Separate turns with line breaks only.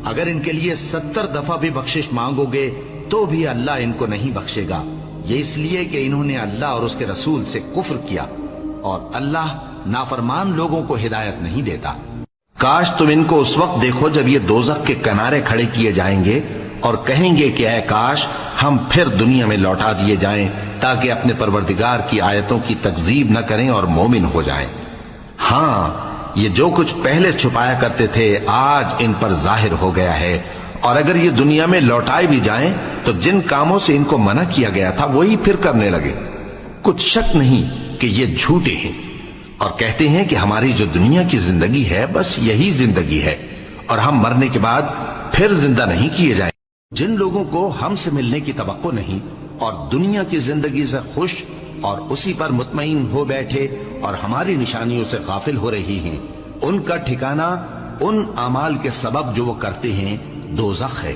اگر ان کے لیے 70 دفعہ بھی بخشش مانگو گے تو بھی اللہ ان کو نہیں بخشے گا، یہ اس لیے کہ انہوں نے اللہ اور اس کے رسول سے کفر کیا، اور اللہ نافرمان لوگوں کو ہدایت نہیں دیتا۔ کاش تم ان کو اس وقت دیکھو جب یہ دوزخ کے کنارے کھڑے کیے جائیں گے اور کہیں گے کہ اے کاش ہم پھر دنیا میں لوٹا دیے جائیں تاکہ اپنے پروردگار کی آیتوں کی تکذیب نہ کریں اور مومن ہو جائیں۔ ہاں، یہ جو کچھ پہلے چھپایا کرتے تھے آج ان پر ظاہر ہو گیا ہے، اور اگر یہ دنیا میں لوٹائے بھی جائیں تو جن کاموں سے ان کو منع کیا گیا تھا وہی پھر کرنے لگے۔ کچھ شک نہیں کہ یہ جھوٹے ہیں، اور کہتے ہیں کہ ہماری جو دنیا کی زندگی ہے بس یہی زندگی ہے، اور ہم مرنے کے بعد پھر زندہ نہیں کیے جائیں۔ جن لوگوں کو ہم سے ملنے کی توقع نہیں اور دنیا کی زندگی سے خوش اور اسی پر مطمئن ہو بیٹھے اور ہماری نشانیوں سے غافل ہو رہی ہیں، ان کا ٹھکانہ ان اعمال کے سبب جو وہ کرتے ہیں دوزخ ہے۔